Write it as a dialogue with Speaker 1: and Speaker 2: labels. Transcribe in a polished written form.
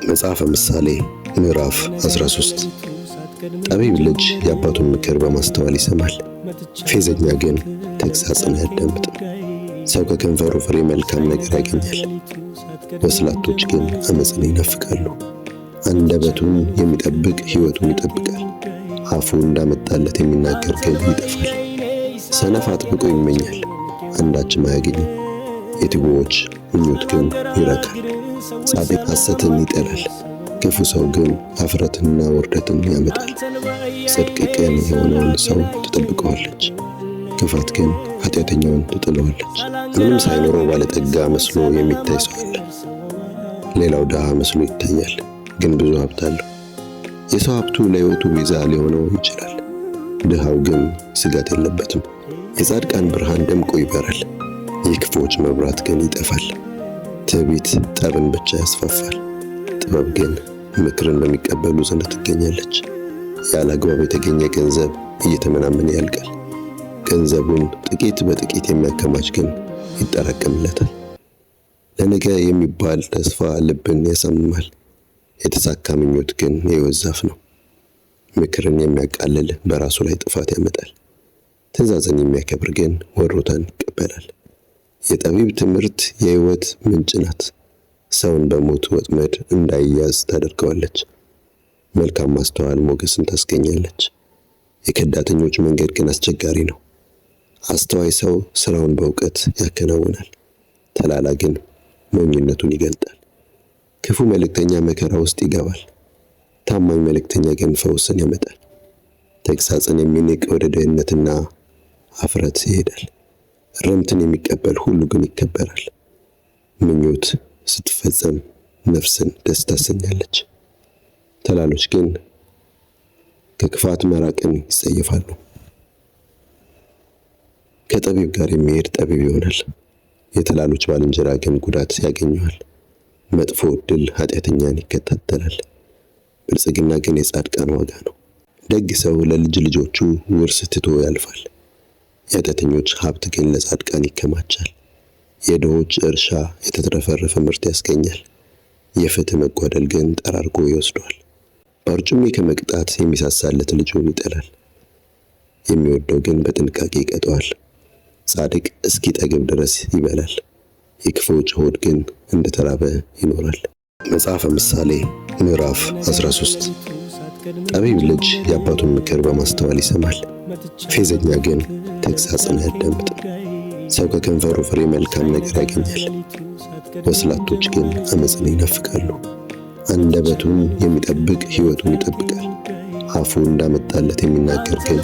Speaker 1: መጽሐፈ ምሳሌ ምዕራፍ 13 ጠቢብ ልጅ የአባቱን ምክር በማስተዋል ይሰማል፣ ፌዘኛ ግን ተግሣጽን አያዳምጥም። ሰው ከከንፈሩ ፍሬ መልካም ነገር ያገኛል፣ ወስላቶች ግን ዓመፅን ይናፍቃሉ። አንደበቱን የሚጠብቅ ሕይወቱን ይጠብቃል፣ አፉ እንዳመጣለት የሚናገር ግን ይጠፋል። ሰነፍ አጥብቆ ይመኛል፣ አንዳችም አያገኝም፣ የትጉዎች ምኞት ግን ይረካል። ጻድቅ ሐሰትን ይጠላል፣ ክፉ ሰው ግን ኀፍረትንና ውርደትን ያመጣል። ጽድቅ ቅን የሆነውን ሰው ትጠብቀዋለች፣ ክፋት ግን ኃጢአተኛውን ትጥለዋለች። ምንም ሳይኖረው ባለጠጋ መስሎ የሚታይ ሰው አለ። ሌላው ድሃ መስሎ ይታያል፣ ግን ብዙ ሀብት አለው። የሰው ሀብቱ ለሕይወቱ ቤዛ ሊሆነው ይችላል፣ ድሃው ግን ስጋት የለበትም። የጻድቃን ብርሃን ደምቆ ይበራል፣ የክፉዎች መብራት ግን ይጠፋል። ትዕቢት ጠብን ብቻ ያስፋፋል፣ ጥበብ ግን ምክርን በሚቀበሉ ዘንድ ትገኛለች። ያለ አግባብ የተገኘ ገንዘብ እየተመናመነ ያልቃል፣ ገንዘቡን ጥቂት በጥቂት የሚያከማች ግን ይጠራቀምለታል። ለነገ የሚባል ተስፋ ልብን ያሳምማል፣ የተሳካ ምኞት ግን የሕይወት ዛፍ ነው። ምክርን የሚያቃልል በራሱ ላይ ጥፋት ያመጣል፣ ትእዛዝን የሚያከብር ግን ወሮታን ይቀበላል። የጠቢብ ትምህርት የሕይወት ምንጭ ናት፣ ሰውን በሞት ወጥመድ እንዳይያዝ ታደርገዋለች። መልካም ማስተዋል ሞገስን ታስገኛለች፣ የከዳተኞች መንገድ ግን አስቸጋሪ ነው። አስተዋይ ሰው ሥራውን በእውቀት ያከናውናል፣ ተላላ ግን ሞኝነቱን ይገልጣል። ክፉ መልእክተኛ መከራ ውስጥ ይገባል፣ ታማኝ መልእክተኛ ግን ፈውስን ያመጣል። ተግሣጽን የሚንቅ ወደ ድህነትና ኀፍረት ይሄዳል፣ እርምትን የሚቀበል ሁሉ ግን ይከበራል። ምኞት ስትፈጸም ነፍስን ደስ ታሰኛለች፣ ተላሎች ግን ከክፋት መራቅን ይጸየፋሉ። ከጠቢብ ጋር የሚሄድ ጠቢብ ይሆናል፣ የተላሎች ባልንጀራ ግን ጉዳት ያገኘዋል። መጥፎ ዕድል ኃጢአተኛን ይከታተላል፣ ብልጽግና ግን የጻድቃን ዋጋ ነው። ደግ ሰው ለልጅ ልጆቹ ውርስ ትቶ ያልፋል፣ የኃጢአተኞች ሀብት ግን ለጻድቃን ይከማቻል። የድሆች እርሻ የተትረፈረፈ ምርት ያስገኛል፣ የፍትህ መጓደል ግን ጠራርጎ ይወስደዋል። በአርጩሜ ከመቅጣት የሚሳሳለት ልጁን ይጠላል፣ የሚወደው ግን በጥንቃቄ ይቀጠዋል። ጻድቅ እስኪጠግብ ድረስ ይበላል፣ የክፉዎች ሆድ ግን እንደተራበ ይኖራል። መጽሐፈ ምሳሌ ምዕራፍ 13 ጠቢብ ልጅ የአባቱን ምክር በማስተዋል ይሰማል፣ ፌዘኛ ግን ተግሣጽን አያዳምጥም። ሰው ከከንፈሩ ፍሬ መልካም ነገር ያገኛል፣ ወስላቶች ግን ዓመፅን ይናፍቃሉ። አንደበቱን የሚጠብቅ ሕይወቱን ይጠብቃል፣ አፉ እንዳመጣለት የሚናገር ግን